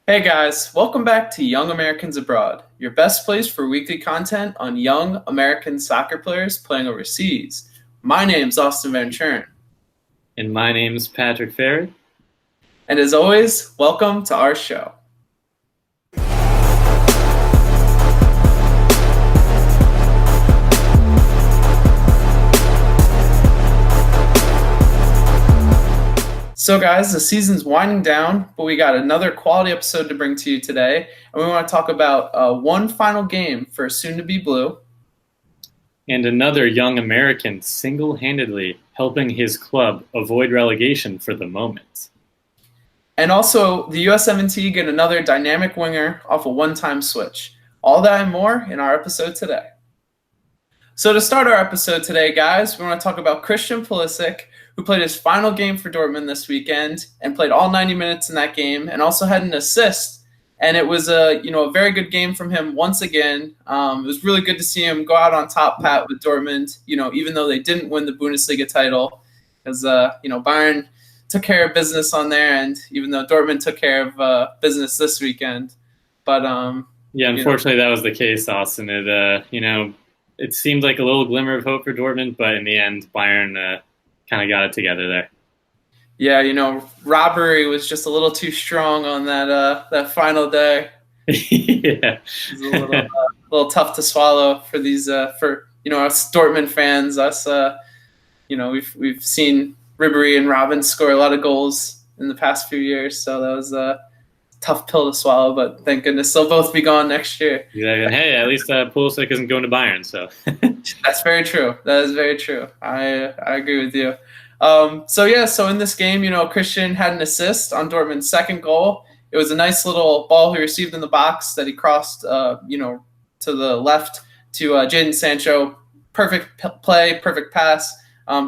Hey guys, welcome back to Young Americans Abroad, your best place for weekly content on young American soccer players playing overseas. My name's Austin Van Churn. And my name's Patrick Ferry. And as always, welcome to our show. So guys, the season's winding down, but we got another quality episode to bring to you today. And we want to talk about one final game for soon-to-be Blue. And another young American single-handedly helping his club avoid relegation for the moment. And also, the USMNT get another dynamic winger off a one-time switch. All that and more in our episode today. So to start our episode today, guys, we want to talk about Christian Pulisic, who played his final game for Dortmund this weekend and played all 90 minutes in that game and also had an assist. And it was a very good game from him once again. It was really good to see him go out on top, Pat, with Dortmund, even though they didn't win the Bundesliga title, because, Bayern took care of business on their end, even though Dortmund took care of business this weekend. But yeah, unfortunately, that was the case, Austin. It seemed like a little glimmer of hope for Dortmund, but in the end, Bayern kind of got it together there. Yeah, robbery was just a little too strong on that final day. Yeah, it was a little tough to swallow for these us Dortmund fans. Us, we've seen Ribery and Robin score a lot of goals in the past few years, so that was a tough pill to swallow. But thank goodness they'll both be gone next year. Yeah. Hey, at least Pulisic isn't going to Bayern, so that's very true. That is very true. I agree with you. So in this game, Christian had an assist on Dortmund's second goal. It was a nice little ball he received in the box that he crossed, to the left to Jadon Sancho. Perfect play, perfect pass.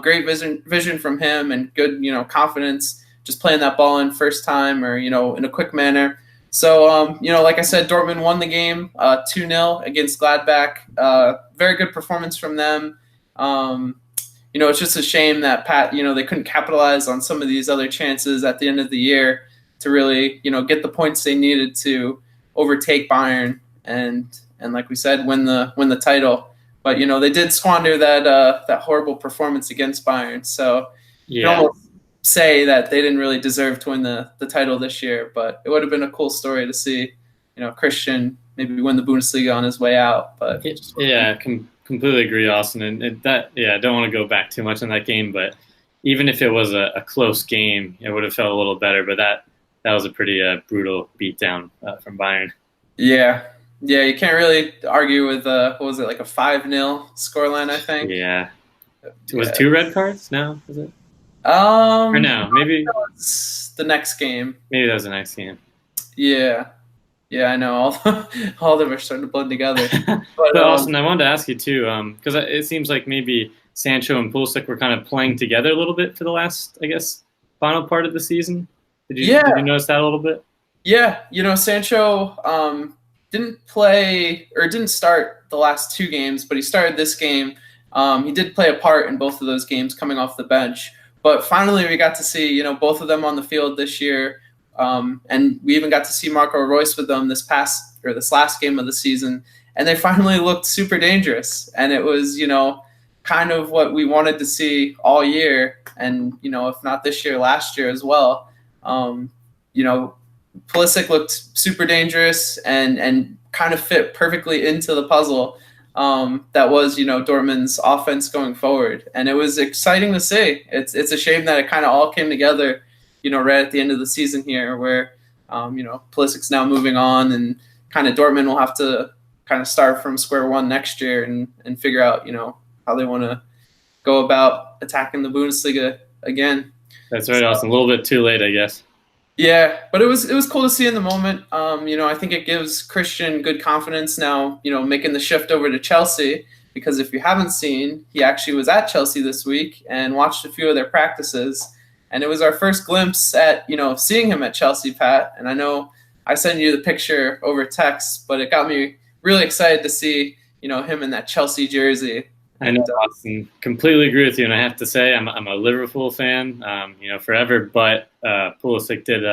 Great vision from him and good, confidence just playing that ball in first time or, in a quick manner. So, like I said, Dortmund won the game 2-0 against Gladbach. Very good performance from them. It's just a shame that they couldn't capitalize on some of these other chances at the end of the year to really, get the points they needed to overtake Bayern and like we said, win the title. But they did squander that horrible performance against Bayern. So you can almost say that they didn't really deserve to win the title this year. But it would have been a cool story to see, Christian maybe win the Bundesliga on his way out. But completely agree, Austin. And I don't want to go back too much on that game, but even if it was a close game, it would have felt a little better. But that was a pretty brutal beatdown from Bayern. Yeah, you can't really argue with what was it, like a 5-0 scoreline, I think. Yeah. Was it 2 red cards? No, was it? Or no, maybe that was the next game. Maybe that was the next game. Yeah, I know. All of them are starting to blend together. But Austin, I wanted to ask you too, because it seems like maybe Sancho and Pulisic were kind of playing together a little bit for the last, I guess, final part of the season. Did you notice that a little bit? Yeah, Sancho didn't play or didn't start the last 2 games, but he started this game. He did play a part in both of those games coming off the bench. But finally, we got to see, both of them on the field this year. And we even got to see Marco Reus with them this last game of the season. And they finally looked super dangerous. And it was, kind of what we wanted to see all year. And, if not this year, last year as well. Pulisic looked super dangerous and kind of fit perfectly into the puzzle that was, Dortmund's offense going forward. And it was exciting to see. It's a shame that it kind of all came together, right at the end of the season here where, Pulisic's now moving on and kind of Dortmund will have to kind of start from square one next year and figure out, how they want to go about attacking the Bundesliga again. That's right, Austin. A little bit too late, I guess. Yeah, but it was cool to see in the moment. I think it gives Christian good confidence now, making the shift over to Chelsea, because if you haven't seen, he actually was at Chelsea this week and watched a few of their practices. And it was our first glimpse at, seeing him at Chelsea, Pat. And I know I sent you the picture over text, but it got me really excited to see, him in that Chelsea jersey. I know, Austin. Completely agree with you, and I have to say I'm a Liverpool fan, forever. But Pulisic did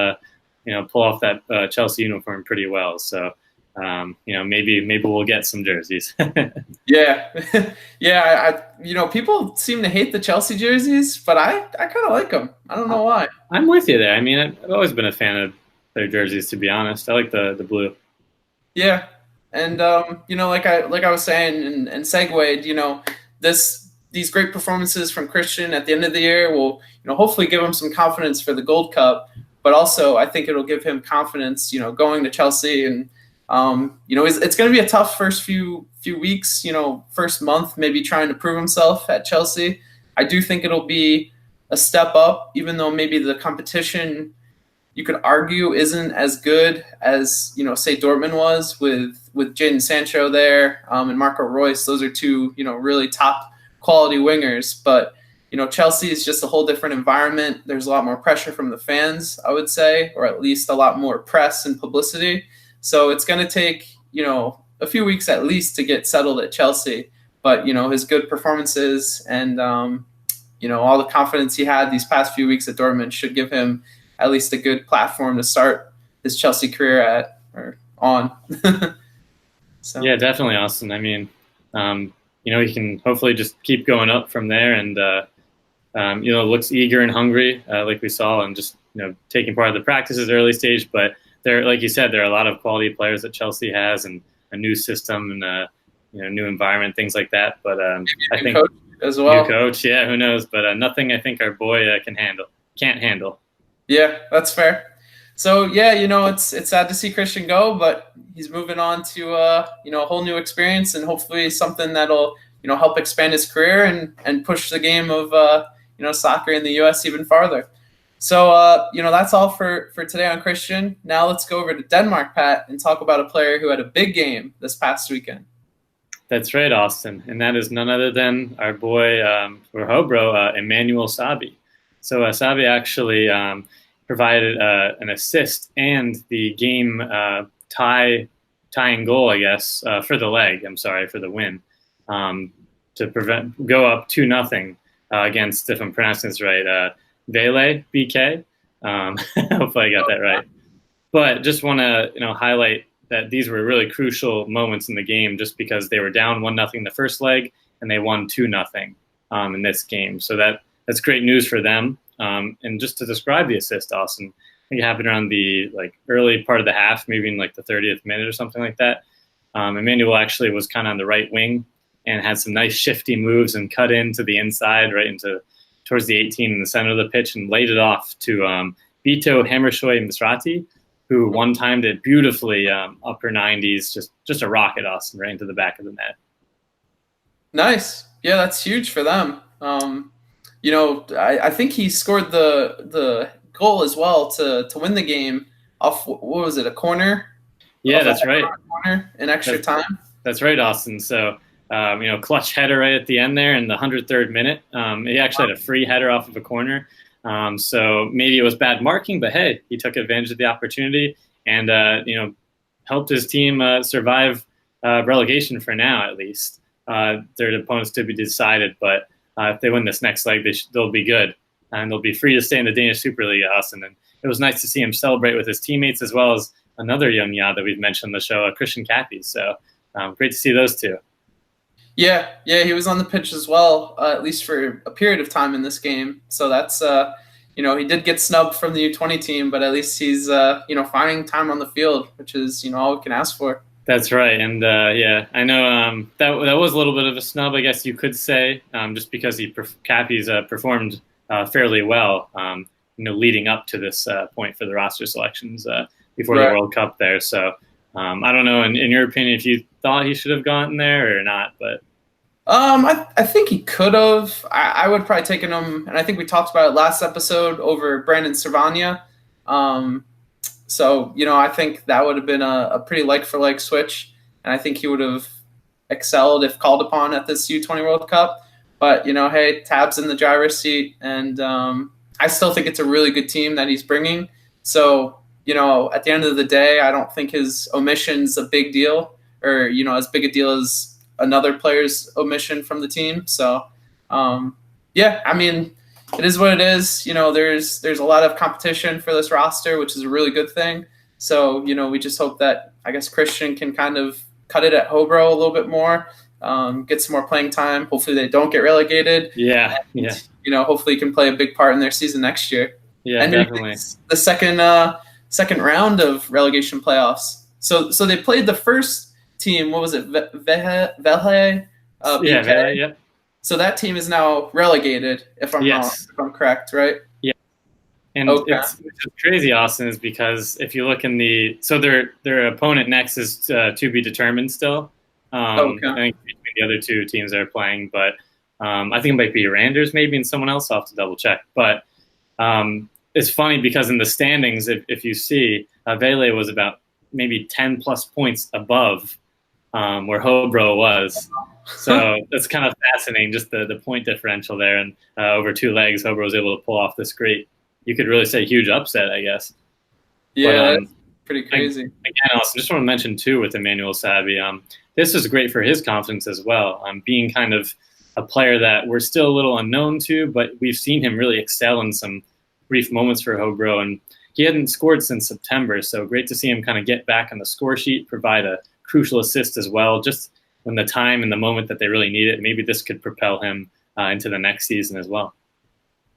pull off that Chelsea uniform pretty well. So maybe we'll get some jerseys. Yeah, yeah. People seem to hate the Chelsea jerseys, but I kind of like them. I don't know why. I'm with you there. I mean, I've always been a fan of their jerseys, to be honest. I like the blue. Yeah, and like I was saying and segued, these great performances from Christian at the end of the year will hopefully give him some confidence for the Gold Cup, but also I think it'll give him confidence going to Chelsea. And it's going to be a tough first few weeks, first month maybe trying to prove himself at Chelsea. I do think it'll be a step up, even though maybe the competition, you could argue, isn't as good as say Dortmund was with Jadon Sancho there, and Marco Reus. Those are two really top quality wingers. But Chelsea is just a whole different environment. There's a lot more pressure from the fans, I would say, or at least a lot more press and publicity. So it's going to take a few weeks at least to get settled at Chelsea. But his good performances and all the confidence he had these past few weeks at Dortmund should give him at least a good platform to start his Chelsea career at or on. So. Yeah, definitely, Austin. I mean, he can hopefully just keep going up from there, and looks eager and hungry, like we saw, and just taking part of the practices early stage. But there, like you said, there are a lot of quality players that Chelsea has, and a new system and a new environment, things like that. But I think coach as well. New coach, yeah, who knows? But nothing I think our boy can't handle. Yeah, that's fair. So yeah, it's sad to see Christian go, but he's moving on to a whole new experience, and hopefully something that'll help expand his career and push the game of soccer in the U.S. even farther. So that's all for today on Christian. Now let's go over to Denmark, Pat, and talk about a player who had a big game this past weekend. That's right, Austin, and that is none other than our boy or Hobro, Emmanuel Sabbi. So Sabbi actually provided an assist and the game tying goal, I guess, for the win, to go up 2-0 against, if I'm pronouncing this right, Vele BK. Hopefully I got that right. But just want to highlight that these were really crucial moments in the game, just because they were down 1-0 the first leg and they won 2-0 in this game. So that's great news for them. And just to describe the assist, Austin, I think it happened around the early part of the half, maybe in the 30th minute or something like that. Emmanuel actually was kind of on the right wing and had some nice shifty moves and cut into the inside, right into towards the 18 in the center of the pitch, and laid it off to Bito Hammershoy Misrati, who one-timed it beautifully, upper 90s, just a rocket, Austin, right into the back of the net. Nice. Yeah, that's huge for them. I think he scored the goal as well to win the game off, what was it, a corner? Yeah, that's right. Corner in extra time. That's right, Austin. So, clutch header right at the end there in the 103rd minute. He actually had a free header off of a corner. So maybe it was bad marking, but hey, he took advantage of the opportunity and, helped his team survive relegation for now, at least. Their opponents to be decided, but if they win this next leg, they'll be good, and they'll be free to stay in the Danish Superliga, Austin. And it was nice to see him celebrate with his teammates, as well as another young Yad that we've mentioned on the show, Christian Pulisic. So great to see those two. Yeah, he was on the pitch as well, at least for a period of time in this game. So that's, he did get snubbed from the U20 team, but at least he's, finding time on the field, which is, all we can ask for. That's right. And, I know that was a little bit of a snub, I guess you could say, just because Cappy's performed fairly well, leading up to this point for the roster selections before the World Cup there. So I don't know, in your opinion, if you thought he should have gotten there or not, but I think he could have. I would probably taken him, and I think we talked about it last episode, over Brandon Servania. So I think that would have been a pretty like-for-like switch, and I think he would have excelled if called upon at this U20 World Cup. But hey, Tab's in the driver's seat, and I still think it's a really good team that he's bringing. So at the end of the day, I don't think his omission's a big deal, or as big a deal as another player's omission from the team. So I mean, it is what it is. There's a lot of competition for this roster, which is a really good thing. So, we just hope that, I guess, Christian can kind of cut it at Hobro a little bit more, get some more playing time. Hopefully they don't get relegated. Yeah. Hopefully he can play a big part in their season next year. Yeah, and definitely. The second round of relegation playoffs. So they played the first team. What was it? Velhe? Velhe, yeah. So that team is now relegated, if I'm wrong, if I'm correct, right? Yeah. And it's crazy, Austin, is because if you look in their opponent next is to be determined still. I think between the other two teams that are playing, but I think it might be Randers maybe and someone else. I'll have to double check. But it's funny because in the standings, if you see, Vele was about maybe 10 plus points above where Hobro was. So that's kind of fascinating, just the point differential there. And over 2 legs, Hobro was able to pull off this great, you could really say, huge upset, I guess. Yeah, that's pretty crazy. Again, also, just want to mention, too, with Emmanuel Sabbi, this is great for his confidence as well. Being kind of a player that we're still a little unknown to, but we've seen him really excel in some brief moments for Hobro. And he hadn't scored since September, so great to see him kind of get back on the score sheet, provide a crucial assist as well, just when the time and the moment that they really need it. Maybe this could propel him into the next season as well.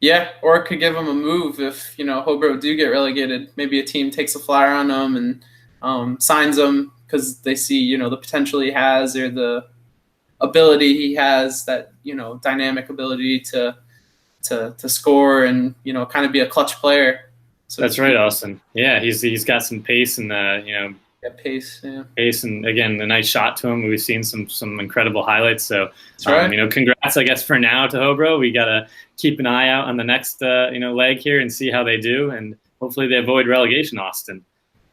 Yeah, or it could give him a move if, Hobro do get relegated. Maybe a team takes a flyer on him and signs him because they see, the potential he has or the ability he has, that, dynamic ability to score and, kind of be a clutch player. So that's right, Austin. Yeah, he's got some pace and, pace, yeah. Pace, and again, a nice shot to him. We've seen some incredible highlights. So, that's right. Congrats, I guess, for now to Hobro. We got to keep an eye out on the next, leg here and see how they do, and hopefully they avoid relegation, Austin.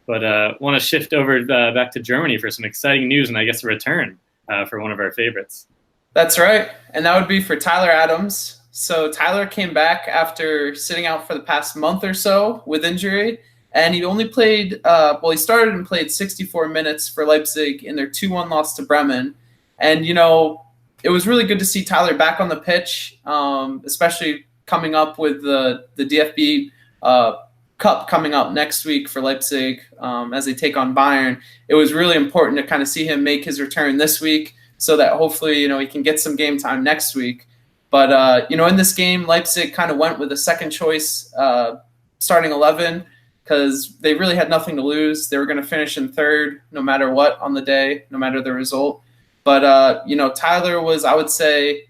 But want to shift over back to Germany for some exciting news and I guess a return for one of our favorites. That's right, and that would be for Tyler Adams. So Tyler came back after sitting out for the past month or so with injury. And he only played, he started and played 64 minutes for Leipzig in their 2-1 loss to Bremen. And, it was really good to see Tyler back on the pitch, especially coming up with the DFB Cup coming up next week for Leipzig as they take on Bayern. It was really important to kind of see him make his return this week so that hopefully, he can get some game time next week. But, in this game, Leipzig kind of went with a second choice starting 11, because they really had nothing to lose. They were going to finish in third no matter what on the day, no matter the result. But, Tyler was, I would say,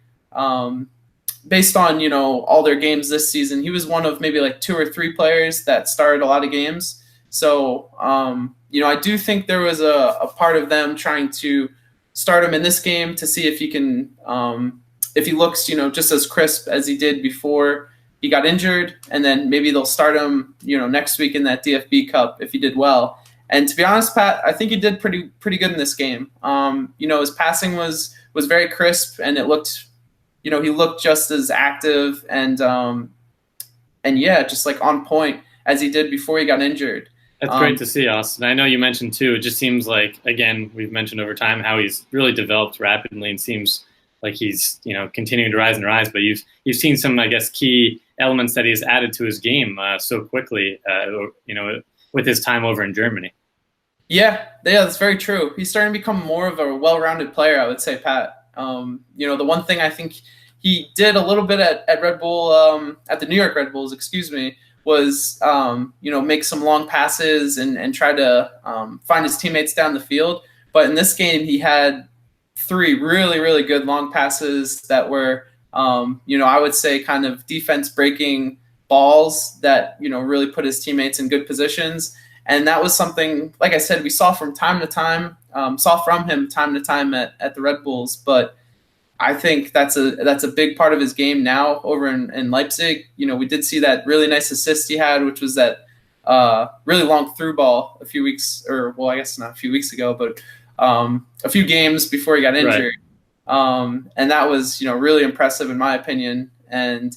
based on, all their games this season, he was one of maybe like 2 or 3 players that started a lot of games. So, I do think there was a part of them trying to start him in this game to see if he can, if he looks, just as crisp as he did before he got injured, and then maybe they'll start him, next week in that DFB Cup if he did well. And to be honest, Pat, I think he did pretty good in this game. His passing was very crisp, and it looked, he looked just as active and just like on point as he did before he got injured. That's great to see, Austin. I know you mentioned too, it just seems like, again, we've mentioned over time how he's really developed rapidly and seems like he's, continuing to rise and rise, but you've seen some, I guess, key elements that he's added to his game so quickly, with his time over in Germany. Yeah, that's very true. He's starting to become more of a well-rounded player, I would say, Pat. The one thing I think he did a little bit at Red Bull, at the New York Red Bulls, was, make some long passes and try to find his teammates down the field. But in this game, he had 3 really, really good long passes that were, I would say kind of defense breaking balls that, really put his teammates in good positions. And that was something, like I said, we saw from him time to time at the Red Bulls. But I think that's a big part of his game now over in Leipzig. We did see that really nice assist he had, which was that really long through ball a few weeks, I guess not a few weeks ago, but a few games before he got injured. Right. And that was, really impressive in my opinion. And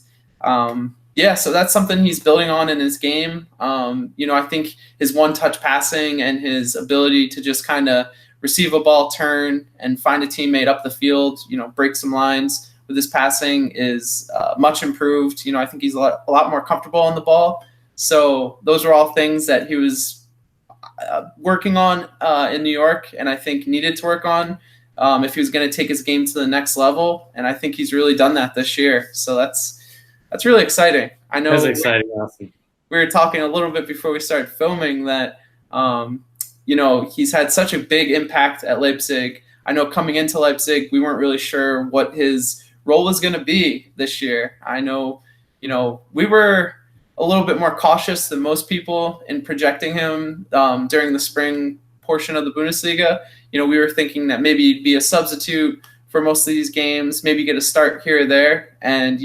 so that's something he's building on in his game. I think his one-touch passing and his ability to just kind of receive a ball, turn, and find a teammate up the field, break some lines with his passing is much improved. I think he's a lot more comfortable on the ball. So those are all things that he was working on in New York, and I think needed to work on if he was going to take his game to the next level. And I think he's really done that this year. So that's really exciting. I know that's exciting. Awesome. We were talking a little bit before we started filming that he's had such a big impact at Leipzig. I know coming into Leipzig, we weren't really sure what his role was going to be this year. I know, we were a little bit more cautious than most people in projecting him during the spring portion of the Bundesliga. We were thinking that maybe he'd be a substitute for most of these games, maybe get a start here or there. And,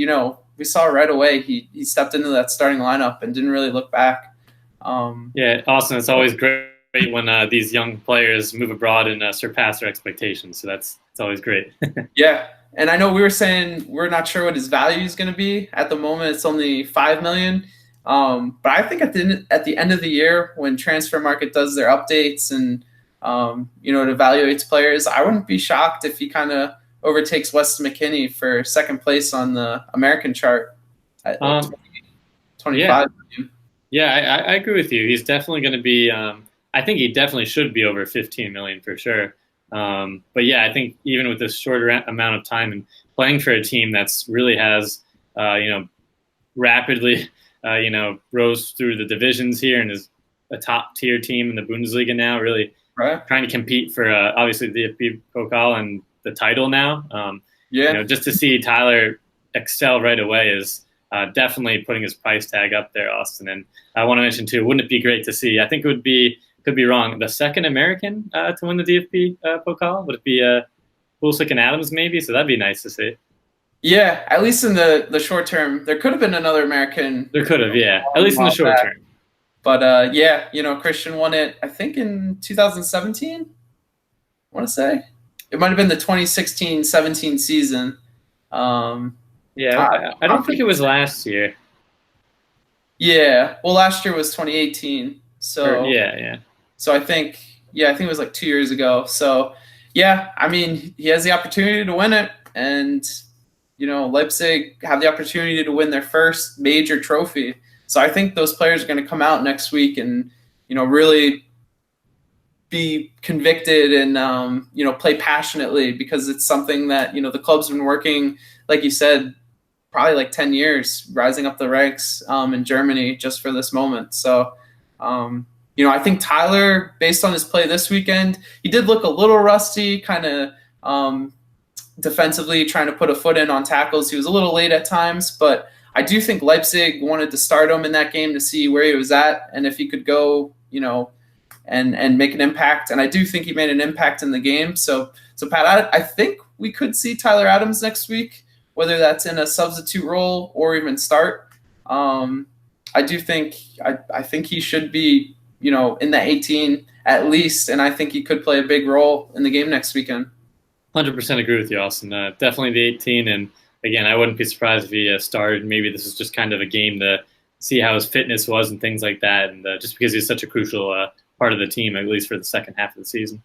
we saw right away he stepped into that starting lineup and didn't really look back. Yeah, Austin, it's always great when these young players move abroad and surpass their expectations. So it's always great. Yeah. And I know we were saying we're not sure what his value is going to be. At the moment, it's only $5 million. But I think at the end of the year, when Transfer Market does their updates and it evaluates players, I wouldn't be shocked if he kind of overtakes Weston McKennie for second place on the American chart at 25 million. Yeah, I agree with you. He's definitely going to be. I think he definitely should be over 15 million for sure. But yeah, I think even with this shorter amount of time and playing for a team that's really has, rapidly, rose through the divisions here and is a top tier team in the Bundesliga now, really trying to compete for obviously the DFB Pokal and the title now. Just to see Tyler excel right away is definitely putting his price tag up there, Austin. And I want to mention too, wouldn't it be great to see? I think it would be. Could be wrong. The second American to win the DFB Pokal? Would it be Pulisic and Adams maybe? So that'd be nice to see. Yeah, at least in the short term. There could have been another American. There could have, yeah. At least in the short term. But Christian won it, I think, in 2017, I want to say. It might have been the 2016-17 season. I don't think it was last year. Yeah, well, last year was 2018. So yeah. So I think it was like 2 years ago. So yeah, I mean, he has the opportunity to win it, and Leipzig have the opportunity to win their first major trophy. So I think those players are going to come out next week and really be convicted and play passionately, because it's something that the club's been working, like you said, probably like 10 years, rising up the ranks in Germany just for this moment. So. I think Tyler, based on his play this weekend, he did look a little rusty, kind of defensively trying to put a foot in on tackles. He was a little late at times, but I do think Leipzig wanted to start him in that game to see where he was at and if he could go, and make an impact. And I do think he made an impact in the game. So Pat, I think we could see Tyler Adams next week, whether that's in a substitute role or even start. I do think I think he should be, in the 18 at least, and I think he could play a big role in the game next weekend. 100% agree with you, Austin. Definitely the 18, and again, I wouldn't be surprised if he started. Maybe this is just kind of a game to see how his fitness was and things like that, and just because he's such a crucial part of the team, at least for the second half of the season.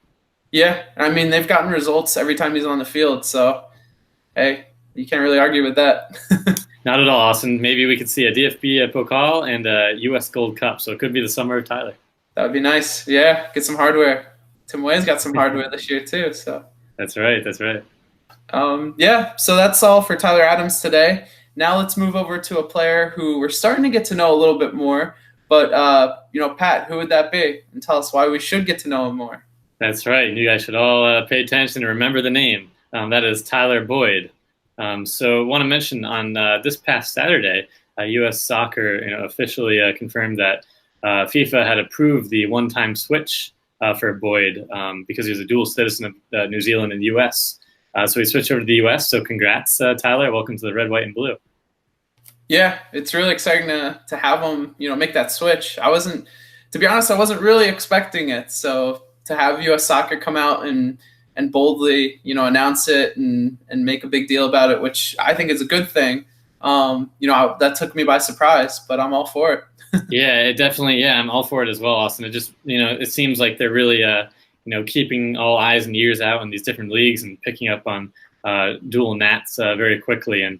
Yeah, I mean, they've gotten results every time he's on the field, so hey, you can't really argue with that. Not at all, Austin. Maybe we could see a DFB Pokal and a U.S. Gold Cup, so it could be the summer of Tyler. That would be nice. Yeah, get some hardware. Tim Wayne's got some hardware this year too. So That's right. So that's all for Tyler Adams today. Now let's move over to a player who we're starting to get to know a little bit more. But, Pat, who would that be? And tell us why we should get to know him more. That's right. You guys should all pay attention and remember the name. That is Tyler Boyd. So I want to mention on this past Saturday, U.S. Soccer officially confirmed that FIFA had approved the one-time switch for Boyd because he was a dual citizen of New Zealand and U.S. So he switched over to the U.S. So congrats, Tyler. Welcome to the red, white, and blue. Yeah, it's really exciting to have him, make that switch. To be honest, I wasn't really expecting it. So to have U.S. Soccer come out and boldly, announce it and make a big deal about it, which I think is a good thing. That took me by surprise, but I'm all for it. I'm all for it as well, Austin. It just, it seems like they're really, keeping all eyes and ears out in these different leagues and picking up on dual nats very quickly, and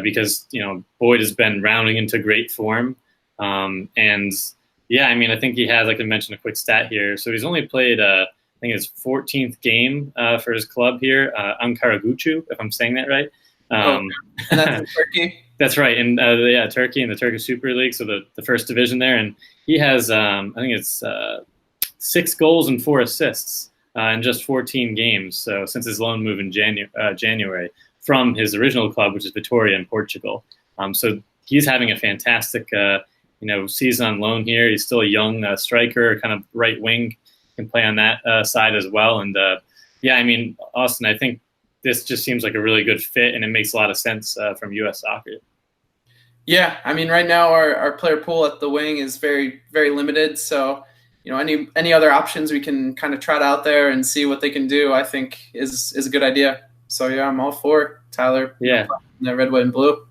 because Boyd has been rounding into great form, and yeah, I mean I think he has, like I mentioned, a quick stat here. So he's only played I think his 14th game for his club here, Ankaragucu, if I'm saying that right. And that's in Turkey. That's right, in Turkey, in the Turkish Super League, so the first division there, and he has I think it's 6 goals and 4 assists in just 14 games. So since his loan move in January from his original club, which is Vitória in Portugal. So he's having a fantastic season on loan here. He's still a young striker, kind of right wing, can play on that side as well. And yeah, I mean, Austin, I think this just seems like a really good fit, and it makes a lot of sense from U.S. soccer. Yeah, I mean, right now our player pool at the wing is very, very limited. So, any other options we can kind of trot out there and see what they can do, I think is a good idea. So yeah, I'm all for Tyler. Yeah, the red, white, and blue.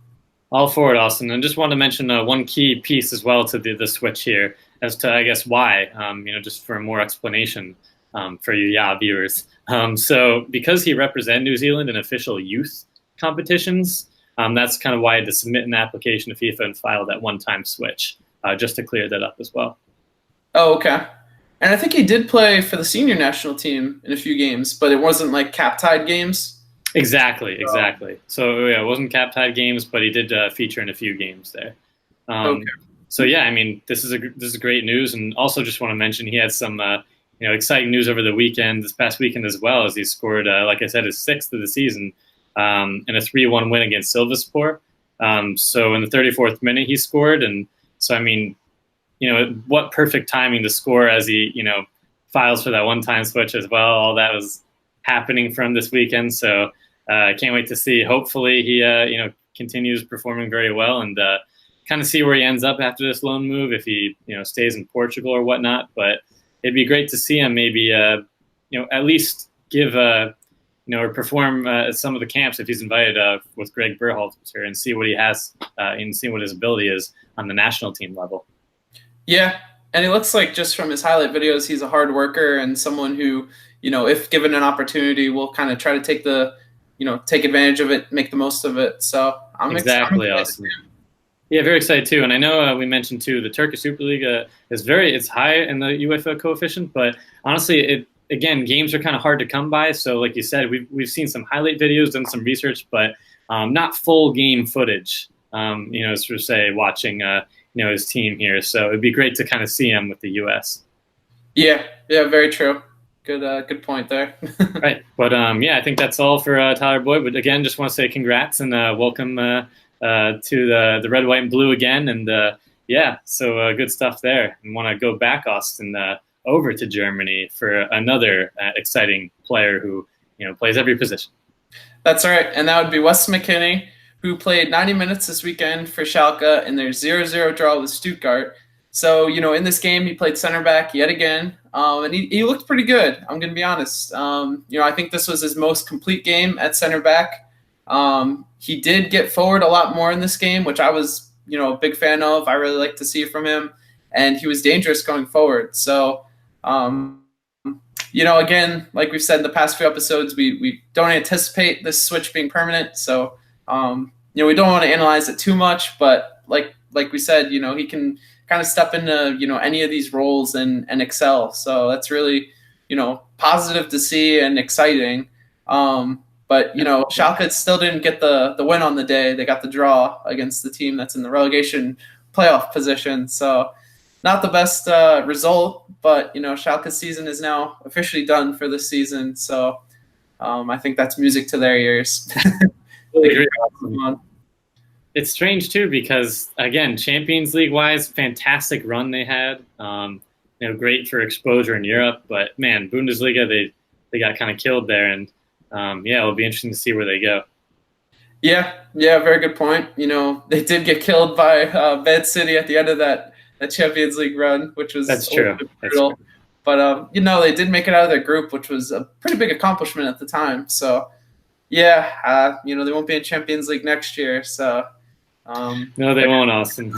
All for it, Austin. And just want to mention one key piece as well to the switch here, as to I guess why. Just for more explanation for you viewers. So because he represented New Zealand in official youth competitions, that's kind of why I had to submit an application to FIFA and file that one-time switch, just to clear that up as well. Oh, okay. And I think he did play for the senior national team in a few games, but it wasn't like cap-tied games. Exactly. So yeah, it wasn't cap-tied games, but he did feature in a few games there. Okay. So yeah, I mean, this is great news, and also just want to mention he had some exciting news over the weekend, this past weekend as well, as he scored, like I said, his 6th of the season in a 3-1 win against Silvaspor. So in the 34th minute he scored, and so I mean, what perfect timing to score as he files for that one-time switch as well. All that was happening from this weekend, so I can't wait to see. Hopefully he continues performing very well, and kind of see where he ends up after this loan move, if he stays in Portugal or whatnot. But it'd be great to see him maybe at least give or perform at some of the camps if he's invited with Greg Berhalter, and see what he has and see what his ability is on the national team level. Yeah, and it looks like just from his highlight videos, he's a hard worker and someone who, if given an opportunity, will kind of try to take advantage of it, make the most of it. So I'm exactly awesome. Yeah, very excited too. And I know we mentioned too, the Turkish Super League it's high in the UEFA coefficient, but honestly, games are kind of hard to come by. So like you said, we've seen some highlight videos, done some research, but not full game footage. As for say watching his team here. So it'd be great to kind of see him with the US. Yeah, very true. Good point there. Right, but I think that's all for Tyler Boyd. But again, just want to say congrats and welcome to the red, white, and blue again. And so good stuff there. And want to go back, Austin, over to Germany for another exciting player who plays every position. That's right, and that would be Weston McKennie, who played 90 minutes this weekend for Schalke in their 0-0 draw with Stuttgart. So, in this game, he played center back yet again, and he looked pretty good, I'm going to be honest. I think this was his most complete game at center back. He did get forward a lot more in this game, which I was, a big fan of. I really like to see from him, and he was dangerous going forward. So, again, like we've said in the past few episodes, we don't anticipate this switch being permanent. So, we don't want to analyze it too much, but like we said, he can kind of step into, any of these roles and excel. So that's really, positive to see and exciting. But, Schalke still didn't get the win on the day. They got the draw against the team that's in the relegation playoff position. So not the best result, but, Schalke's season is now officially done for this season. So I think that's music to their ears. It's strange too, because again, Champions League wise, fantastic run they had. Great for exposure in Europe, but man, Bundesliga they got kind of killed there, and it'll be interesting to see where they go. Yeah, very good point. They did get killed by Bad City at the end of that Champions League run, which was that's true. Brutal. That's true. But they did make it out of their group, which was a pretty big accomplishment at the time. So they won't be in Champions League next year. So no, they won't, Austin.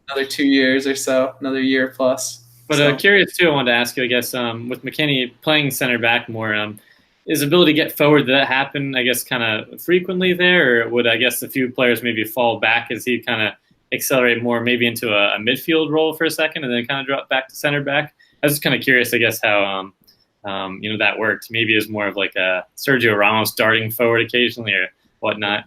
Another 2 years or so, another year plus. But curious too, I wanted to ask you, I guess, with McKennie playing center back more, his ability to get forward, did that happen, I guess, kind of frequently there? Or would, I guess, a few players maybe fall back as he kind of accelerate more maybe into a midfield role for a second and then kind of drop back to center back? I was just kind of curious, I guess, how that worked. Maybe it was more of like a Sergio Ramos darting forward occasionally or whatnot.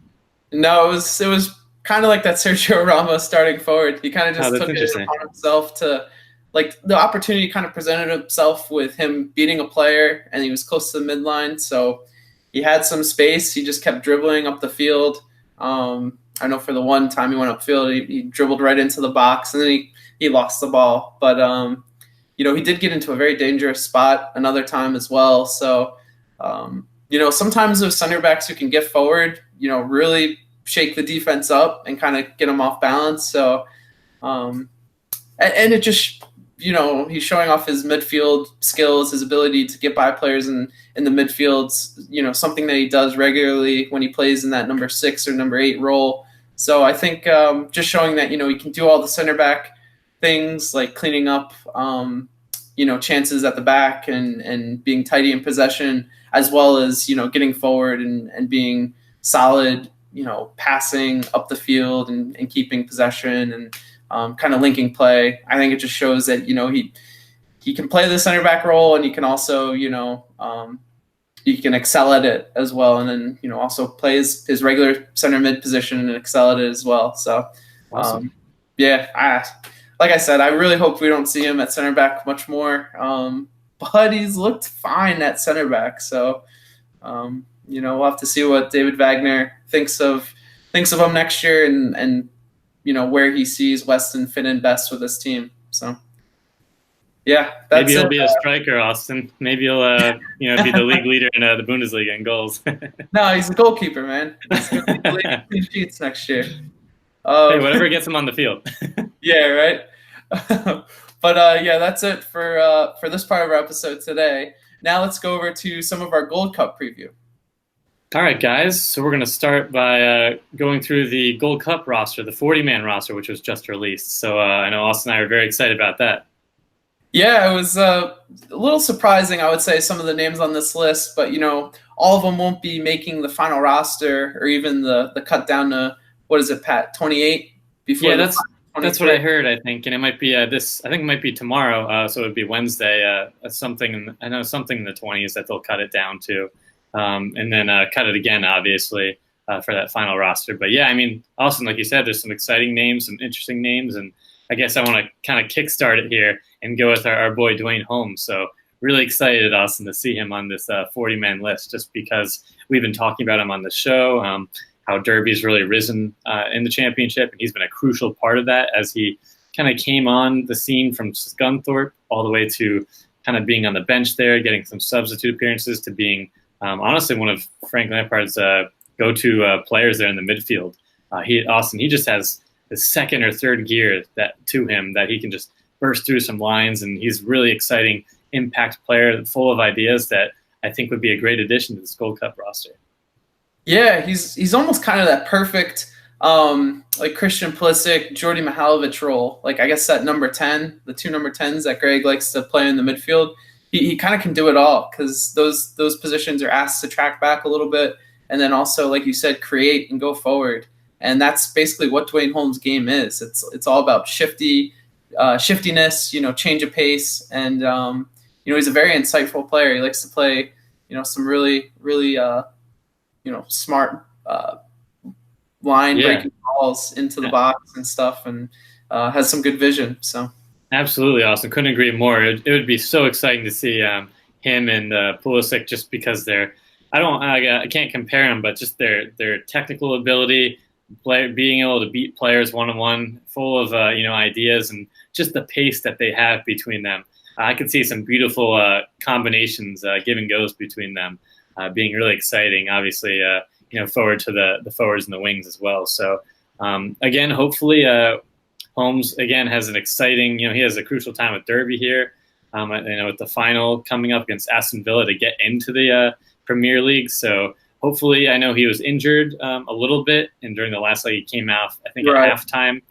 No, it was kind of like that Sergio Ramos starting forward. He kind of just took it upon himself to, like, the opportunity kind of presented himself with him beating a player, and he was close to the midline, so he had some space. He just kept dribbling up the field. I know for the one time he went upfield, he dribbled right into the box, and then he lost the ball. But he did get into a very dangerous spot another time as well. So sometimes those center backs who can get forward, really shake the defense up and kind of get them off balance. So, and it just, he's showing off his midfield skills, his ability to get by players in the midfields, something that he does regularly when he plays in that number 6 or number 8 role. So I think just showing that, he can do all the center back things like cleaning up, chances at the back and being tidy in possession, as well as, getting forward and being solid, passing up the field and keeping possession and kind of linking play. I think it just shows that, he can play the center back role, and he can also, he can excel at it as well. And then, also plays his regular center mid position and excel at it as well. So, awesome. Like I said, I really hope we don't see him at center back much more. But he's looked fine at center back. So, we'll have to see what David Wagner thinks of him next year and where he sees Weston fit in best with this team. So, yeah, that's maybe he'll be a striker, Austin. Maybe he'll be the league leader in the Bundesliga in goals. No, he's a goalkeeper, man. He's going to be the league clean sheets next year. Hey, whatever gets him on the field. Yeah, right. But that's it for this part of our episode today. Now let's go over to some of our Gold Cup preview. All right, guys. So we're going to start by going through the Gold Cup roster, the 40-man roster, which was just released. So I know Austin and I are very excited about that. Yeah, it was a little surprising, I would say, some of the names on this list. But, all of them won't be making the final roster or even the cut down to, what is it, Pat, 28? Before that's what I heard, I think. And it might be I think it might be tomorrow. So it would be Wednesday. I know something in the 20s that they'll cut it down to. And then cut it again, obviously, for that final roster. But yeah, I mean, Austin, like you said, there's some exciting names, some interesting names, and I guess I want to kind of kickstart it here and go with our boy Duane Holmes. So really excited, Austin, to see him on this 40-man list, just because we've been talking about him on the show, how Derby's really risen in the championship, and he's been a crucial part of that as he kind of came on the scene from Scunthorpe all the way to kind of being on the bench there, getting some substitute appearances, to being honestly one of Frank Lampard's go-to players there in the midfield. He just has the second or third gear to him that he can just burst through some lines, and he's really exciting impact player, full of ideas that I think would be a great addition to this Gold Cup roster. Yeah, he's almost kind of that perfect like Christian Pulisic, Jordi Mihalovic role. Like, I guess that number 10, the 2 number 10s that Greg likes to play in the midfield. He kind of can do it all, because those positions are asked to track back a little bit, and then also, like you said, create and go forward. And that's basically what Duane Holmes' game is. It's all about shiftiness, change of pace, and he's a very insightful player. He likes to play, some really, really smart line breaking balls into the box and stuff, and has some good vision. So. Absolutely, Austin. Couldn't agree more. It would be so exciting to see him and Pulisic, just because I can't compare them, but just their technical ability, being able to beat players one-on-one, full of ideas, and just the pace that they have between them. I could see some beautiful combinations, give and goes between them, being really exciting. Obviously, forward to the forwards and the wings as well. So again, hopefully. Holmes, again, has an exciting, he has a crucial time with Derby here, with the final coming up against Aston Villa to get into the Premier League. So hopefully, I know he was injured a little bit, and during the last leg he came out, I think, at halftime.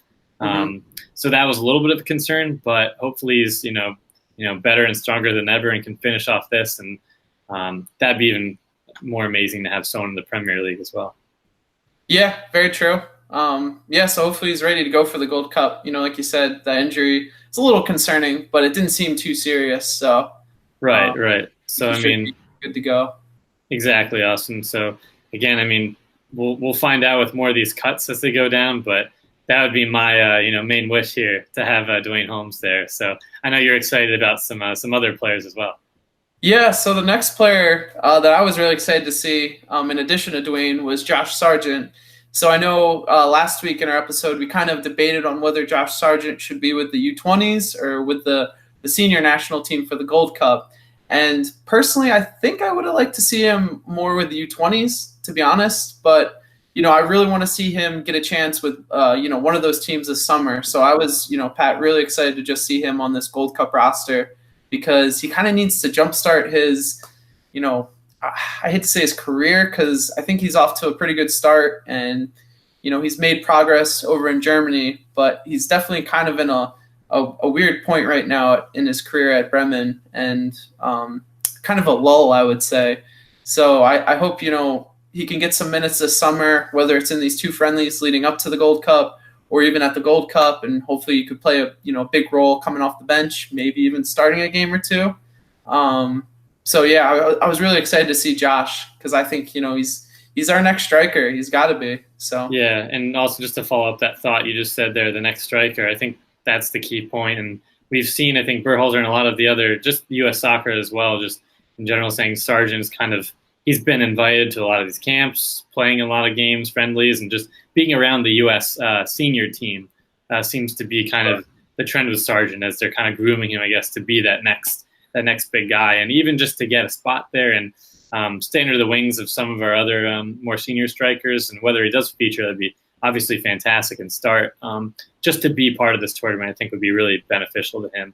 So that was a little bit of a concern, but hopefully he's, better and stronger than ever and can finish off this. And that'd be even more amazing to have someone in the Premier League as well. Yeah, very true. So hopefully he's ready to go for the Gold Cup. Like you said, the injury is a little concerning, but it didn't seem too serious. So right. So I mean, good to go. Exactly, Austin. So again, I mean, we'll find out with more of these cuts as they go down, but that would be my main wish here, to have Duane Holmes there. So I know you're excited about some other players as well. Yeah, so the next player that I was really excited to see, in addition to Duane, was Josh Sargent. So I know last week in our episode we kind of debated on whether Josh Sargent should be with the U20s or with the senior national team for the Gold Cup. And personally, I think I would have liked to see him more with the U20s, to be honest. But I really want to see him get a chance with one of those teams this summer. So I was, Pat, really excited to just see him on this Gold Cup roster, because he kind of needs to jumpstart his, I hate to say his career, because I think he's off to a pretty good start, and he's made progress over in Germany, but he's definitely kind of in a weird point right now in his career at Bremen, and kind of a lull, I would say. So I hope he can get some minutes this summer, whether it's in these two friendlies leading up to the Gold Cup or even at the Gold Cup, and hopefully you could play a big role coming off the bench, maybe even starting a game or two. So yeah, I was really excited to see Josh, because I think he's our next striker. He's got to be. So yeah, and also just to follow up that thought you just said there, the next striker, I think that's the key point. And we've seen, I think, Berhalter and a lot of the other, just U.S. soccer as well, just in general, saying Sargent's he's been invited to a lot of these camps, playing a lot of games, friendlies, and just being around the U.S. Senior team seems to be kind of the trend with Sargent, as they're kind of grooming him, I guess, to be that next big guy, and even just to get a spot there and stay under the wings of some of our other more senior strikers. And whether he does feature, that'd be obviously fantastic, and start just to be part of this tournament, I think would be really beneficial to him.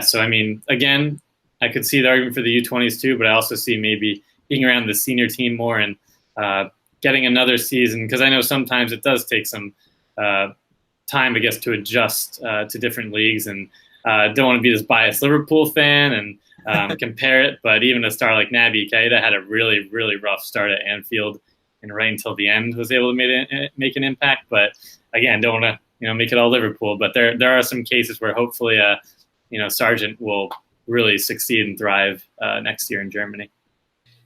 So I mean, again, I could see the argument for the U20s too, but I also see maybe being around the senior team more and getting another season, because I know sometimes it does take some time, I guess, to adjust to different leagues, and don't want to be this biased Liverpool fan and compare it, but even a star like Naby Keita had a really, really rough start at Anfield, and right until the end was able to make an impact. But again, don't want to make it all Liverpool, but there are some cases where hopefully Sargent will really succeed and thrive next year in Germany.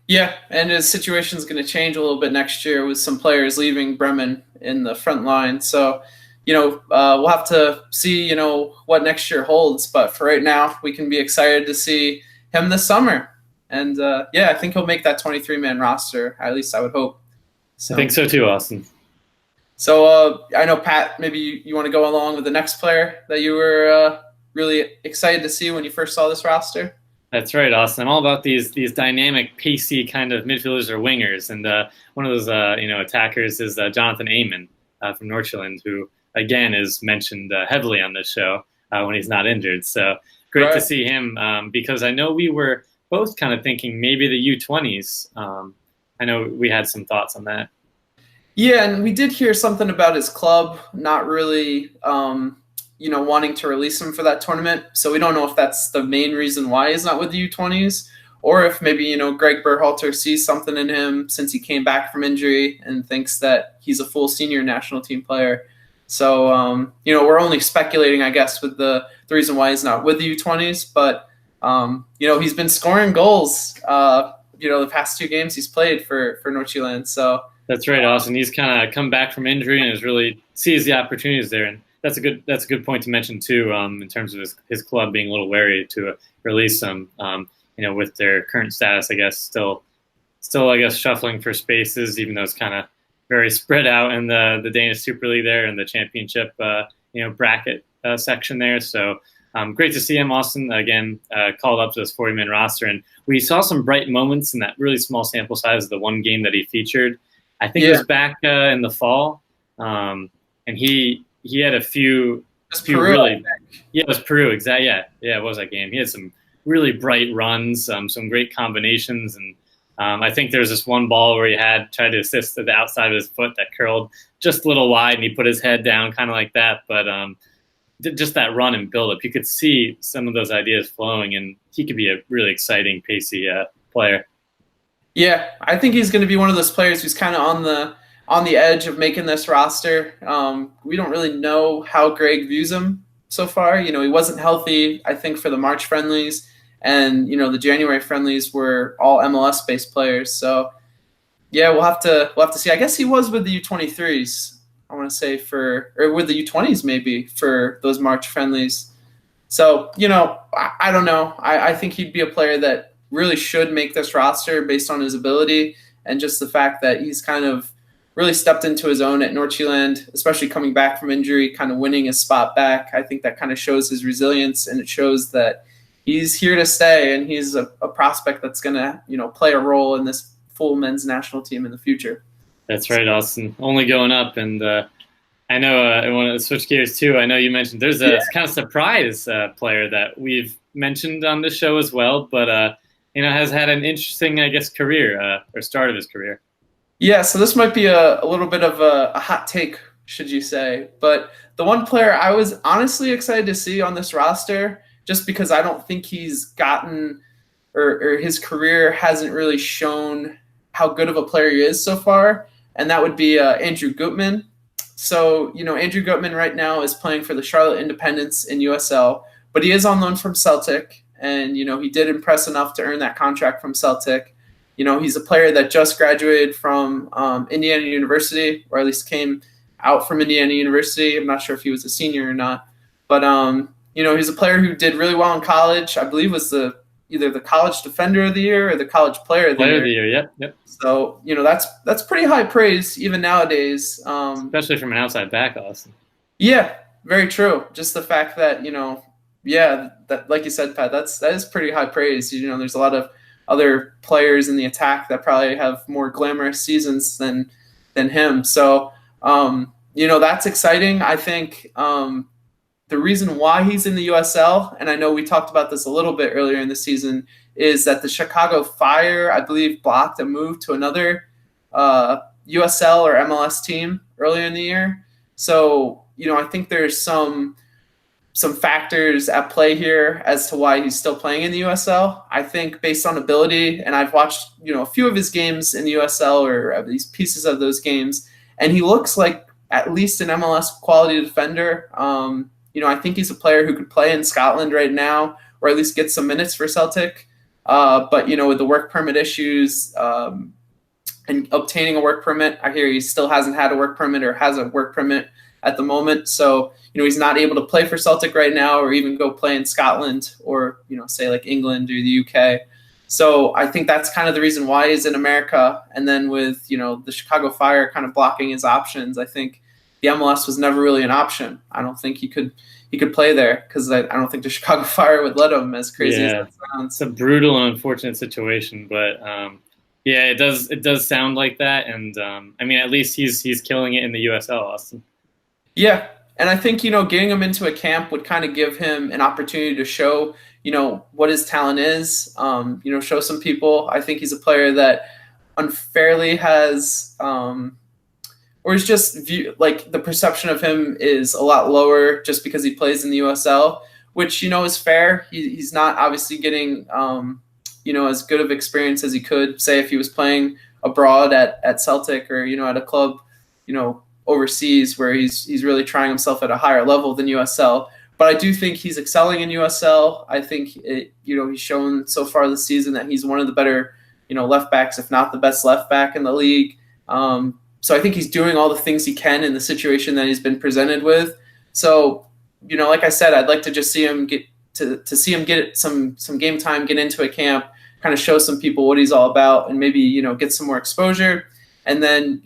Yeah, and his situation is going to change a little bit next year with some players leaving Bremen in the front line. So, we'll have to see, what next year holds. But for right now, we can be excited to see him this summer. And I think he'll make that 23-man roster. At least I would hope. So, I think so too, Austin. So I know, Pat, maybe you want to go along with the next player that you were really excited to see when you first saw this roster. That's right, Austin. I'm all about these dynamic, pacey kind of midfielders or wingers, and one of those attackers is Jonathan Amon from Nordsjælland, who again is mentioned heavily on this show when he's not injured. So great to see him, because I know we were both kind of thinking maybe the U20s. I know we had some thoughts on that. Yeah, and we did hear something about his club not really wanting to release him for that tournament. So we don't know if that's the main reason why he's not with the U20s, or if maybe, Greg Berhalter sees something in him since he came back from injury and thinks that he's a full senior national team player. So, we're only speculating, I guess, with the reason why he's not with the U20s. But, he's been scoring goals, the past two games he's played for Nordsjælland. So that's right, Austin. He's kind of come back from injury and has really sees the opportunities there. And that's a good point to mention too, in terms of his club being a little wary to release him. With their current status, I guess still I guess shuffling for spaces, even though it's kind of very spread out in the Danish Super League there and the Championship bracket section there. So great to see him, Austin, again called up to this 40-man roster, and we saw some bright moments in that really small sample size of the one game that he featured. I think he was back in the fall, and he had a few really. Yeah, it was Peru. Exactly. Yeah, it was that game. He had some really bright runs, some great combinations, and I think there's this one ball where he tried to assist at the outside of his foot that curled just a little wide, and he put his head down, kind of like that. But just that run and build up. You could see some of those ideas flowing, and he could be a really exciting, pacey player. Yeah, I think he's going to be one of those players who's kind of on the edge of making this roster. We don't really know how Greg views him so far. He wasn't healthy, I think, for the March friendlies, and the January friendlies were all MLS-based players. So yeah, we'll have to see. I guess he was with the U23s. I want to say or with the U20s maybe for those March friendlies. So I don't know. I think he'd be a player that really should make this roster based on his ability and just the fact that he's kind of really stepped into his own at Nordsjælland, especially coming back from injury, kind of winning his spot back. I think that kind of shows his resilience, and it shows that he's here to stay, and he's a prospect that's going to play a role in this full men's national team in the future. That's right, Austin. Only going up, and I know I want to switch gears too. I know you mentioned there's a kind of surprise player that we've mentioned on this show as well, but has had an interesting, I guess, career or start of his career. Yeah, so this might be a little bit of a hot take, should you say, but the one player I was honestly excited to see on this roster, just because I don't think he's gotten or his career hasn't really shown how good of a player he is so far, and that would be Andrew Gutman. So, Andrew Gutman right now is playing for the Charlotte Independents in USL, but he is on loan from Celtic, and, he did impress enough to earn that contract from Celtic. He's a player that just graduated from Indiana University, or at least came out from Indiana University. I'm not sure if he was a senior or not, but, he's a player who did really well in college. I believe was either the college defender of the year or the college player of the year. Yep. So, that's pretty high praise even nowadays. Especially from an outside back, Austin. Yeah, very true. Just the fact that, that, like you said, Pat, that is pretty high praise. There's a lot of other players in the attack that probably have more glamorous seasons than him. So, that's exciting. I think the reason why he's in the USL, and I know we talked about this a little bit earlier in the season, is that the Chicago Fire, I believe, blocked a move to another USL or MLS team earlier in the year. So, I think there's some factors at play here as to why he's still playing in the USL. I think based on ability, and I've watched, a few of his games in the USL or at least pieces of those games, and he looks like at least an MLS quality defender. I think he's a player who could play in Scotland right now, or at least get some minutes for Celtic. But, with the work permit issues and obtaining a work permit, I hear he still hasn't had a work permit or has a work permit at the moment. So, he's not able to play for Celtic right now or even go play in Scotland or, say like England or the UK. So I think that's kind of the reason why he's in America. And then with, the Chicago Fire kind of blocking his options, I think the MLS was never really an option. I don't think he could play there because I don't think the Chicago Fire would let him, as crazy as that sounds. It's a brutal and unfortunate situation, but it does sound like that. And at least he's killing it in the USL, Austin. Yeah, and I think getting him into a camp would kind of give him an opportunity to show what his talent is. Show some people. I think he's a player that unfairly has. Or is just like the perception of him is a lot lower just because he plays in the USL, which, is fair. He's not obviously getting, as good of experience as he could, say, if he was playing abroad at Celtic or, at a club, overseas where he's really trying himself at a higher level than USL. But I do think he's excelling in USL. I think, he's shown so far this season that he's one of the better, left backs, if not the best left back in the league. So I think he's doing all the things he can in the situation that he's been presented with. So, like I said, I'd like to just see him get some game time, get into a camp, kind of show some people what he's all about, and maybe, get some more exposure. And then,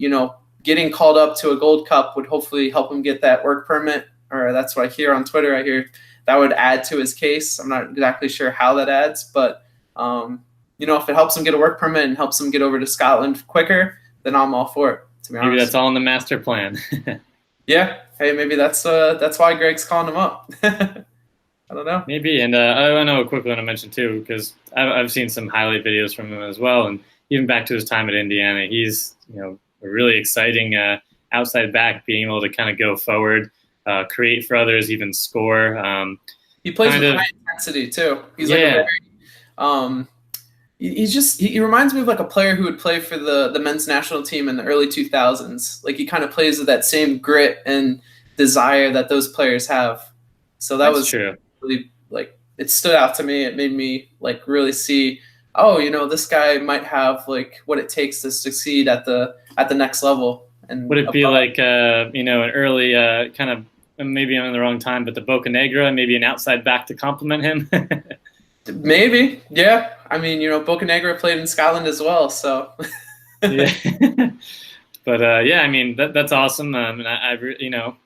getting called up to a Gold Cup would hopefully help him get that work permit, or that's what I hear on Twitter. I hear that would add to his case. I'm not exactly sure how that adds, but, if it helps him get a work permit and helps him get over to Scotland quicker, then I'm all for it. Maybe that's all in the master plan. Yeah. Hey, maybe that's why Greg's calling him up. I don't know. Maybe. And I know quickly want to mention too, because I've seen some highlight videos from him as well. And even back to his time at Indiana, he's, a really exciting outside back, being able to kind of go forward, create for others, even score. He plays with high intensity too. He's like a very, he reminds me of like a player who would play for the men's national team in the early 2000s. Like he kind of plays with that same grit and desire that those players have. So that's true. Really, like, it stood out to me. It made me like really see, oh, this guy might have like what it takes to succeed at the next level. And would it be like an early kind of, maybe I'm in the wrong time, but the Boca Negra, maybe an outside back to complement him? Maybe, yeah. I mean, Boca Negra played in Scotland as well, so. Yeah. But I mean that's awesome. And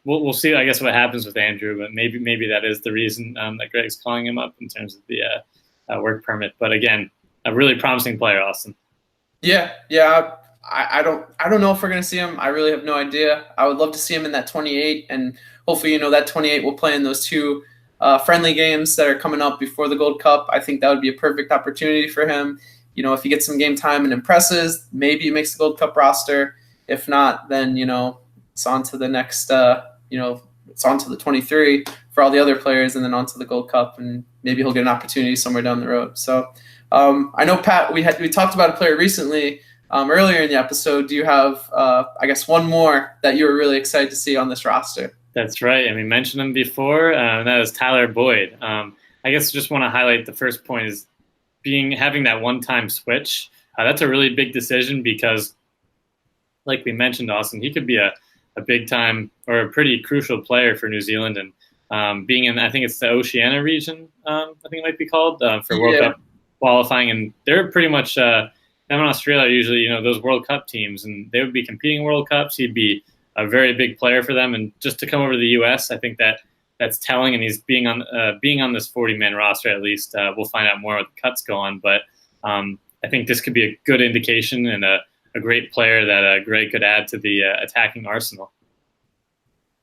we'll see, I guess, what happens with Andrew. But maybe that is the reason that Greg's calling him up in terms of the work permit. But again, a really promising player, Austin. Yeah. I don't know if we're gonna see him. I really have no idea. I would love to see him in that 28, and hopefully, that 28 will play in those two friendly games that are coming up before the Gold Cup. I think that would be a perfect opportunity for him. If he gets some game time and impresses, maybe he makes the Gold Cup roster. If not, then it's on to the next. It's on to the 23 for all the other players, and then on to the Gold Cup, and maybe he'll get an opportunity somewhere down the road. So I know, Pat, we talked about a player recently earlier in the episode. Do you have, I guess, one more that you were really excited to see on this roster? That's right. And we mentioned him before, and that is Tyler Boyd. I guess just want to highlight the first point is having that one-time switch. That's a really big decision because, like we mentioned, Austin, he could be a big-time or a pretty crucial player for New Zealand. And being in, I think it's the Oceania region, I think it might be called, for World Cup qualifying. And they're pretty much, them in Australia are usually, those World Cup teams, and they would be competing in World Cups. He'd be a very big player for them, and just to come over to the U.S., I think that's telling. And he's being on this 40-man roster at least. We'll find out more what the cuts go on, but I think this could be a good indication and a great player that Greg could add to the attacking arsenal.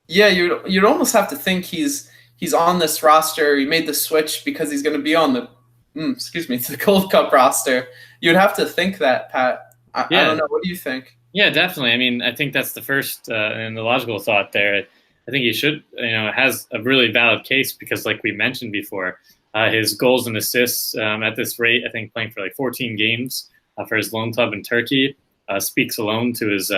Yeah, you'd almost have to think he's on this roster. He made the switch because he's going to be on the the Gold Cup roster. You'd have to think that, Pat. I don't know. What do you think? Yeah, definitely. I mean, I think that's the first and the logical thought there. I think he should, has a really valid case because, like we mentioned before, his goals and assists at this rate, I think playing for like 14 games for his loan club in Turkey speaks alone to his,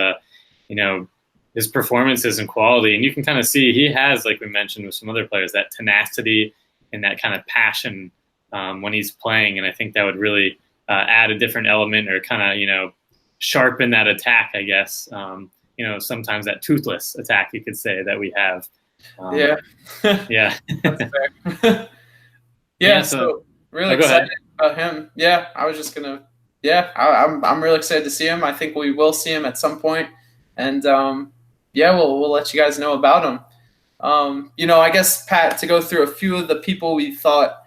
his performances and quality. And you can kind of see he has, like we mentioned with some other players, that tenacity and that kind of passion when he's playing. And I think that would really add a different element or kind of, sharpen that attack, I guess. Sometimes that toothless attack, you could say, that we have. Yeah. That's fair. So really excited about him. Yeah, I was just gonna. Yeah, I'm really excited to see him. I think we will see him at some point, and we'll let you guys know about him. I guess, Pat, to go through a few of the people we thought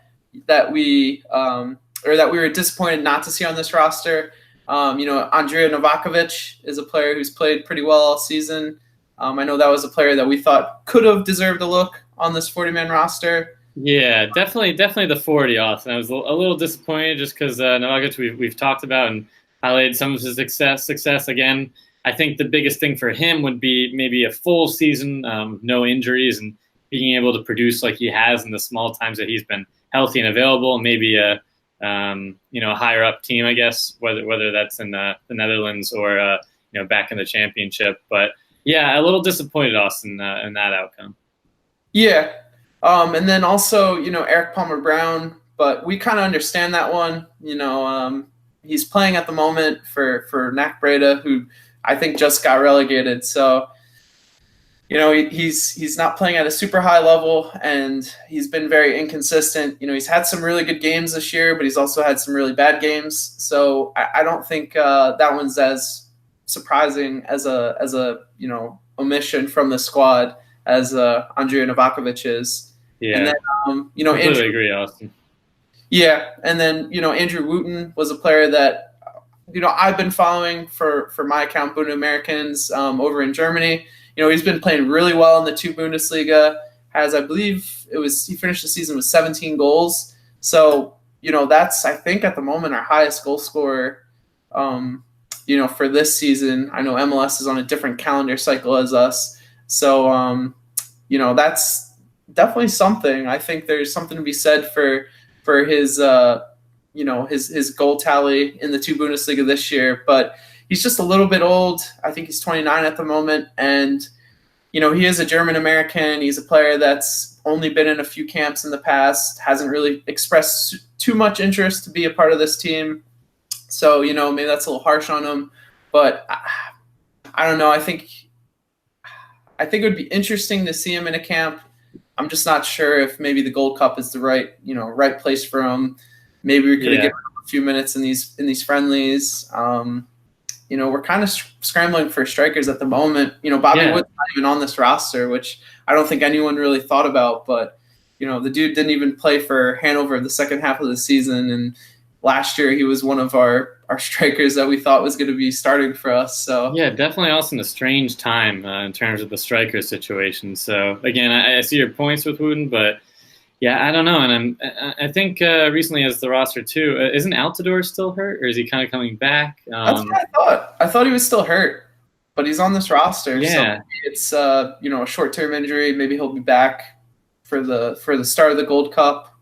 that we were disappointed not to see on this roster. Andrea Novakovic is a player who's played pretty well all season. I know that was a player that we thought could have deserved a look on this 40-man roster. Yeah, definitely the 40, Austin. I was a little disappointed just because Novakovic we've talked about and highlighted some of his success. Again, I think the biggest thing for him would be maybe a full season, no injuries, and being able to produce like he has in the small times that he's been healthy and available. Maybe a higher up team, I guess, whether that's in the Netherlands or back in the championship. But yeah, a little disappointed, Austin, in that outcome. Yeah, and then also Eric Palmer-Brown, but we kind of understand that one. He's playing at the moment for NAC Breda, who I think just got relegated. So he's not playing at a super high level, and he's been very inconsistent. He's had some really good games this year, but he's also had some really bad games. So I don't think that one's as surprising as a omission from the squad as Andrea Novakovic is. Yeah, and then completely Andrew, agree, Austin. Yeah, and then Andrew Wooten was a player that I've been following for my account, Bund Americans, over in Germany. He's been playing really well in the 2 Bundesliga. I believe he finished the season with 17 goals. So, that's, I think, at the moment our highest goal scorer, for this season. I know MLS is on a different calendar cycle as us. So, that's definitely something. I think there's something to be said for his his goal tally in the 2 Bundesliga this year, but he's just a little bit old. I think he's 29 at the moment, and he is a German American. He's a player that's only been in a few camps in the past, hasn't really expressed too much interest to be a part of this team. So, maybe that's a little harsh on him, but I don't know. I think it would be interesting to see him in a camp. I'm just not sure if maybe the Gold Cup is the right place for him. Maybe we could have given him a few minutes in these friendlies. We're kind of scrambling for strikers at the moment. Bobby Wood's not even on this roster, which I don't think anyone really thought about. But, the dude didn't even play for Hanover the second half of the season. And last year he was one of our strikers that we thought was going to be starting for us. So yeah, definitely also in a strange time in terms of the striker situation. So, again, I see your points with Wooden, but yeah, I don't know. And I think recently as the roster too, isn't Altidore still hurt, or is he kind of coming back? That's what I thought. I thought he was still hurt, but he's on this roster. Yeah. So maybe it's a short-term injury. Maybe he'll be back for the start of the Gold Cup.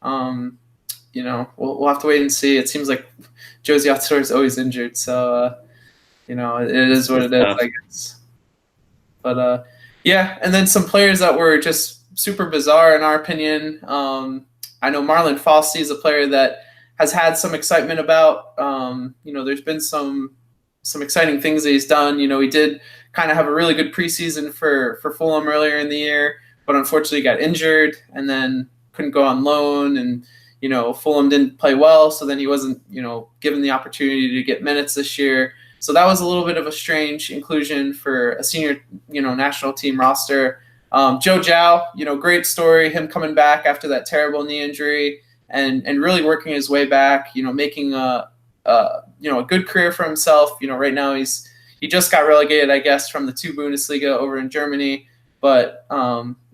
We'll have to wait and see. It seems like Josie Altidore is always injured, so it is what it is, I guess. But and then some players that were just super bizarre in our opinion. I know Marlon Fossey is a player that has had some excitement about. There's been some exciting things that he's done. He did kind of have a really good preseason for Fulham earlier in the year, but unfortunately got injured and then couldn't go on loan, and Fulham didn't play well, so then he wasn't given the opportunity to get minutes this year. So that was a little bit of a strange inclusion for a senior national team roster. Joe Zhao, great story, him coming back after that terrible knee injury and really working his way back, making a good career for himself. Right now he just got relegated, I guess, from the 2 Bundesliga over in Germany. But,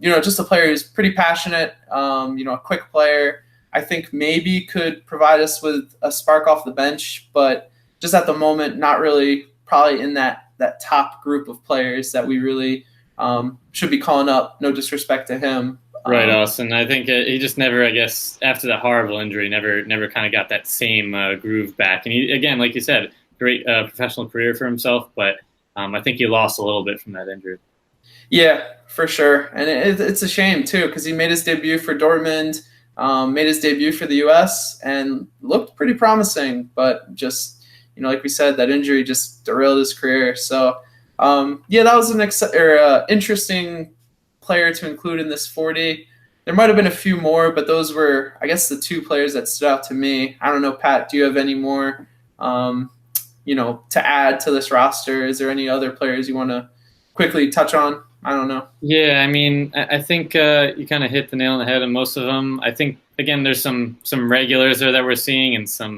just a player who's pretty passionate, a quick player. I think maybe could provide us with a spark off the bench, but just at the moment, not really probably in that top group of players that we really should be calling up. No disrespect to him. Right, Austin. I think he just never, I guess, after that horrible injury, never kind of got that same groove back. And he, again, like you said, great professional career for himself, but I think he lost a little bit from that injury. Yeah, for sure. And it's a shame, too, because he made his debut for Dortmund, made his debut for the U.S., and looked pretty promising. But just, like we said, that injury just derailed his career. So, that was an interesting player to include in this 40. There might have been a few more, but those were, I guess, the 2 players that stood out to me. I don't know, Pat, do you have any more, to add to this roster? Is there any other players you want to quickly touch on? I don't know. Yeah, I mean, I think you kind of hit the nail on the head on most of them. I think, again, there's some regulars there that we're seeing, and some,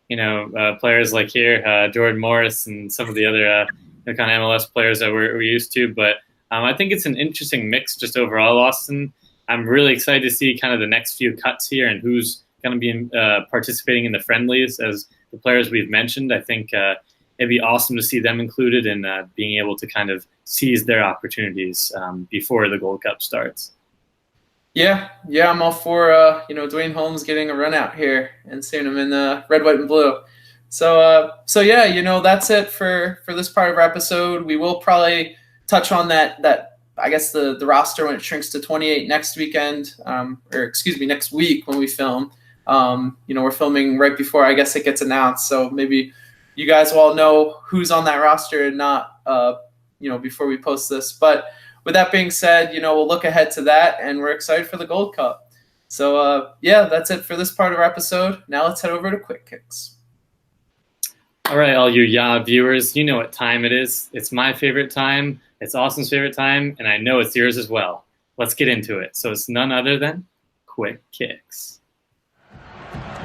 players like here, Jordan Morris and some of the other kind of MLS players that we're used to. But I think it's an interesting mix just overall, Austin. I'm really excited to see kind of the next few cuts here and who's going to be participating in the friendlies as the players we've mentioned. I think it'd be awesome to see them included and being able to kind of seize their opportunities before the Gold Cup starts. Yeah, I'm all for Duane Holmes getting a run out here and seeing him in red, white, and blue. So yeah, that's it for this part of our episode. We will probably touch on that I guess the roster when it shrinks to 28 next weekend, next week when we film. We're filming right before I guess it gets announced, so maybe you guys will all know who's on that roster and not, before we post this. But with that being said, we'll look ahead to that, and we're excited for the Gold Cup. So, that's it for this part of our episode. Now let's head over to Quick Kicks. All right, all you viewers, you know what time it is. It's my favorite time. It's Austin's favorite time, and I know it's yours as well. Let's get into it. So it's none other than Quick Kicks.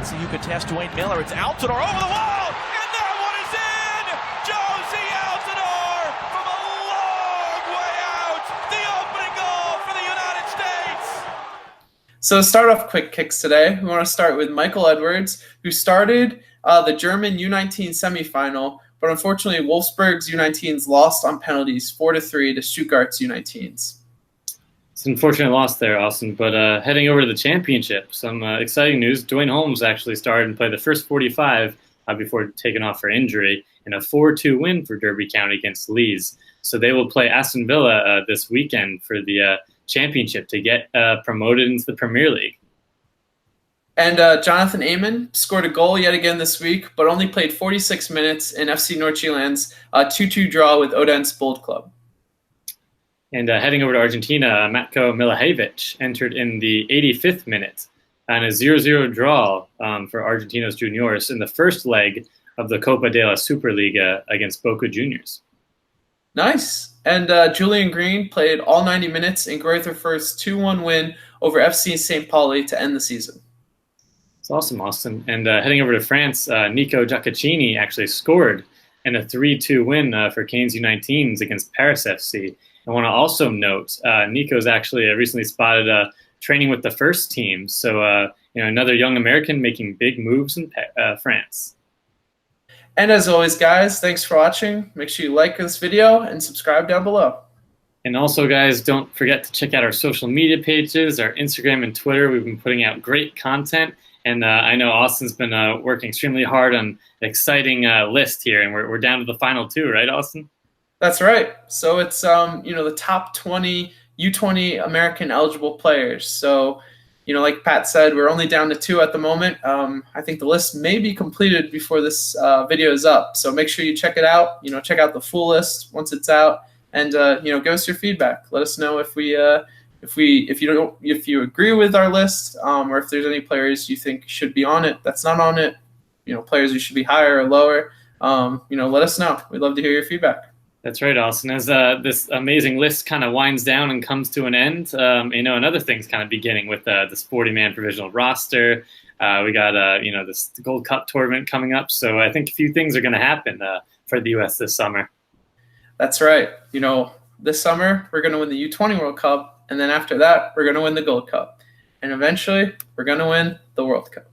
So you could test Dwayne Miller. It's Altidore over the wall, and that one is in! Josie Altidore from a long way out. The opening goal for the United States. So to start off Quick Kicks today, we want to start with Michael Edwards, who started the German U19 semifinal, but unfortunately Wolfsburg's U19s lost on penalties 4-3 to Stuttgart's U19s. It's an unfortunate loss there, Austin. But heading over to the championship, some exciting news. Duane Holmes actually started and played the first 45 before taking off for injury in a 4-2 win for Derby County against Leeds. So they will play Aston Villa this weekend for the championship to get promoted into the Premier League. And Jonathan Amon scored a goal yet again this week, but only played 46 minutes in FC Nordsjælland's 2-2 draw with Odense Bold Club. And heading over to Argentina, Matko Milijevic entered in the 85th minute and a 0-0 draw for Argentinos Juniors in the first leg of the Copa de la Superliga against Boca Juniors. Nice. And Julian Green played all 90 minutes in Greuther Fürth's 2-1 win over FC St. Pauli to end the season. It's awesome, Austin. And heading over to France, Niko Gioacchini actually scored in a 3-2 win for Canes U19s against Paris FC. I want to also note, Nico's actually recently spotted training with the first team. So, another young American making big moves in France. And as always, guys, thanks for watching. Make sure you like this video and subscribe down below. And also, guys, don't forget to check out our social media pages, our Instagram and Twitter. We've been putting out great content. And I know Austin's been working extremely hard on an exciting list here. And we're down to the final 2, right, Austin? That's right. So it's the top 20 U20 American eligible players. So, like Pat said, we're only down to 2 at the moment. I think the list may be completed before this video is up. So make sure you check it out. Check out the full list once it's out, and give us your feedback. Let us know if you agree with our list, or if there's any players you think should be on it that's not on it. Players who should be higher or lower. Let us know. We'd love to hear your feedback. That's right, Austin. As this amazing list kind of winds down and comes to an end, another thing's kind of beginning with this 40-man provisional roster. We got, this Gold Cup tournament coming up. So I think a few things are going to happen for the U.S. this summer. That's right. This summer we're going to win the U20 World Cup, and then after that we're going to win the Gold Cup, and eventually we're going to win the World Cup.